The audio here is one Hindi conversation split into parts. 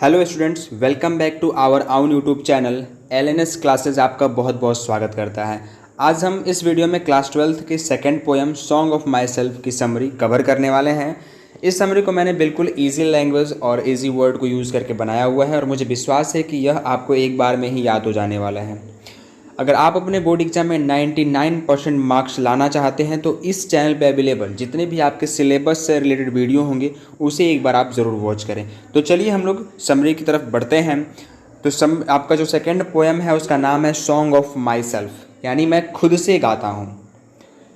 Hello students, welcome back to our own YouTube channel LNS classes. आपका बहुत बहुत स्वागत करता है। आज हम इस वीडियो में क्लास 12th की second poem song of my self की समरी कवर करने वाले हैं। इस समरी को मैंने बिल्कुल इजी लैंग्वेज और इजी वर्ड को यूज़ करके बनाया हुआ है और मुझे विश्वास है कि यह आपको एक बार में ही याद हो जाने वाला है। अगर आप अपने बोर्ड एग्जाम में 99% मार्क्स लाना चाहते हैं तो इस चैनल पे अवेलेबल जितने भी आपके सिलेबस से रिलेटेड वीडियो होंगे उसे एक बार आप ज़रूर वॉच करें। तो चलिए हम लोग समरी की तरफ बढ़ते हैं। तो आपका जो सेकंड पोएम है उसका नाम है सॉन्ग ऑफ माई सेल्फ, यानी मैं खुद से गाता हूँ।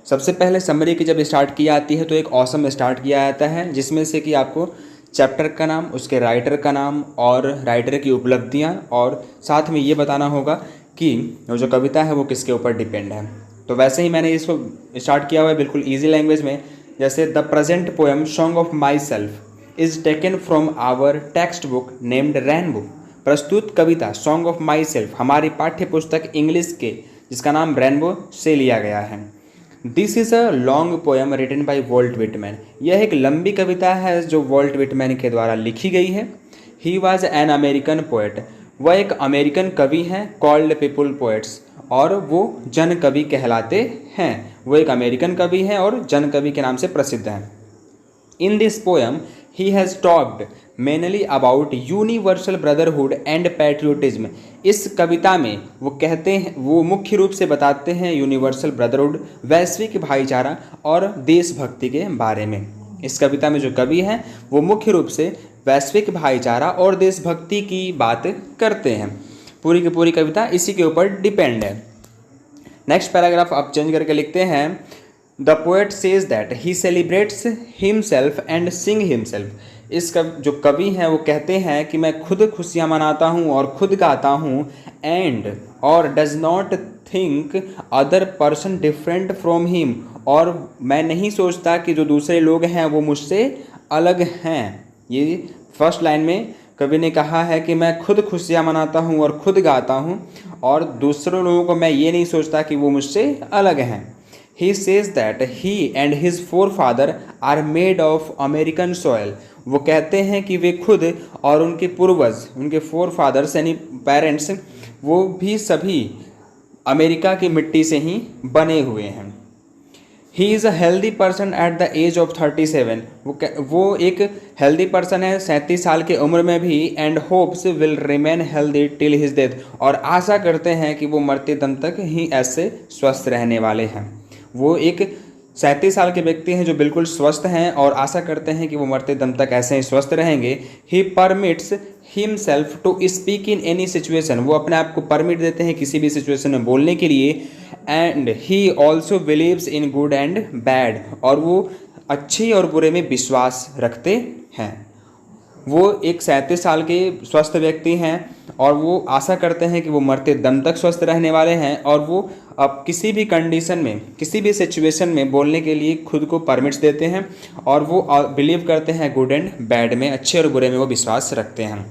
सबसे पहले समरी की जब स्टार्ट की जाती है तो एक ऑसम स्टार्ट किया जाता है जिसमें से कि आपको चैप्टर का नाम, उसके राइटर का नाम और राइटर की उपलब्धियाँ और साथ में ये बताना होगा कि जो कविता है वो किसके ऊपर डिपेंड है। तो वैसे ही मैंने इसको स्टार्ट किया हुआ है बिल्कुल इजी लैंग्वेज में। जैसे the present poem song of myself is taken from our textbook named rainbow. प्रस्तुत कविता सॉन्ग ऑफ माई सेल्फ हमारी पाठ्य पुस्तक इंग्लिश के जिसका नाम रेनबो से लिया गया है। This is a long poem written by Walt Whitman. यह एक लंबी कविता है जो वॉल्ट विटमैन के द्वारा लिखी गई है। He was an American poet. वह एक अमेरिकन कवि हैं, कॉल्ड पीपुल पोएट्स, और वो जन कवि कहलाते हैं। वो एक अमेरिकन कवि हैं और जन कवि के नाम से प्रसिद्ध हैं। In this poem he has talked mainly about universal brotherhood and patriotism. इस कविता में वो कहते हैं, वो मुख्य रूप से बताते हैं यूनिवर्सल ब्रदरहुड, वैश्विक भाईचारा और देशभक्ति के बारे में। इस कविता में जो कवि हैं वो मुख्य रूप से वैश्विक भाईचारा और देशभक्ति की बात करते हैं। पूरी की पूरी कविता इसी के ऊपर डिपेंड है। नेक्स्ट पैराग्राफ आप चेंज करके लिखते हैं, the poet says that he celebrates himself and Singh himself. जो कवि हैं वो कहते हैं कि मैं खुद खुशियाँ मनाता हूँ और खुद गाता हूँ, एंड और does not think other person different from him, और मैं नहीं सोचता कि जो दूसरे लोग हैं वो मुझसे अलग हैं। ये फर्स्ट लाइन में कवि ने कहा है कि मैं खुद खुशियाँ मनाता हूँ और खुद गाता हूँ और दूसरों लोगों को मैं ये नहीं सोचता कि वो मुझसे अलग हैं। He says that he and his forefather are made of American soil। वो कहते हैं कि वे खुद और उनके पूर्वज, उनके फोरफादर्स यानी पेरेंट्स, वो भी सभी अमेरिका की मिट्टी से ही बने हुए हैं। He is a healthy person at the age of 37। वो एक हेल्दी पर्सन है 37 साल की उम्र में भी, and hopes will remain healthy till his death, और आशा करते हैं कि वो मरते दम तक ही ऐसे स्वस्थ रहने वाले हैं। वो एक 37 साल के व्यक्ति हैं जो बिल्कुल स्वस्थ हैं और आशा करते हैं कि वो मरते दम तक ऐसे ही स्वस्थ रहेंगे। He permits himself to speak in any situation. वो अपने आप को परमिट देते हैं किसी भी सिचुएशन में बोलने के लिए। And he also believes in good and bad, और वो अच्छे और बुरे में विश्वास रखते हैं। वो एक 37 साल के स्वस्थ व्यक्ति हैं और वो आशा करते हैं कि वो मरते दम तक स्वस्थ रहने वाले हैं, और वो अब किसी भी कंडीशन में, किसी भी सिचुएशन में बोलने के लिए खुद को परमिट्स देते हैं, और वो बिलीव करते हैं गुड एंड बैड में, अच्छे और बुरे में वो विश्वास रखते हैं।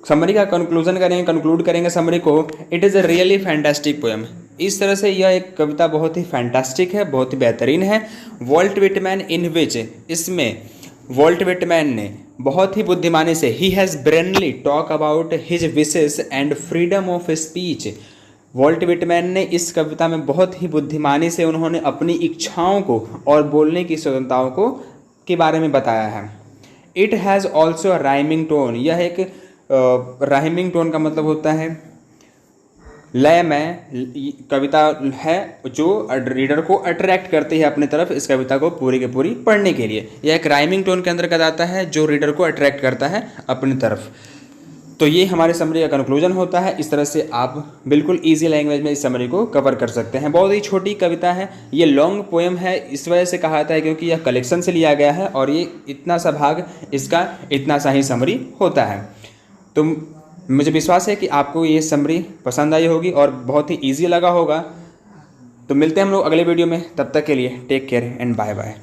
समरी का कंक्लूड करेंगे समरी को। It is a really fantastic poem. इस तरह से यह एक कविता बहुत ही फैंटास्टिक है, बहुत ही बेहतरीन है। वॉल्ट विटमैन इन विच, इसमें वॉल्ट विटमैन ने बहुत ही बुद्धिमानी से, he has Brainly talk about his wishes and freedom of speech. Walt Whitman ने इस कविता में बहुत ही बुद्धिमानी से उन्होंने अपनी इच्छाओं को और बोलने की स्वतंत्रताओं को के बारे में बताया है। It has also a rhyming tone. यह एक राइमिंग टोन का मतलब होता है लय में कविता है जो रीडर को अट्रैक्ट करती है अपनी तरफ इस कविता को पूरी के पूरी पढ़ने के लिए। यह एक राइमिंग टोन के अंतर्गत आता है जो रीडर को अट्रैक्ट करता है अपनी तरफ। तो ये हमारे समरी का कंक्लूजन होता है। इस तरह से आप बिल्कुल इजी लैंग्वेज में इस समरी को कवर कर सकते हैं। बहुत ही छोटी कविता है, ये लॉन्ग पोएम है, इस वजह से कहा जाता है क्योंकि यह कलेक्शन से लिया गया है और ये इतना सा भाग, इसका इतना सा ही समरी होता है। तो मुझे विश्वास है कि आपको ये समरी पसंद आई होगी और बहुत ही ईजी लगा होगा। तो मिलते हैं हम लोग अगले वीडियो में, तब तक के लिए take care and bye bye.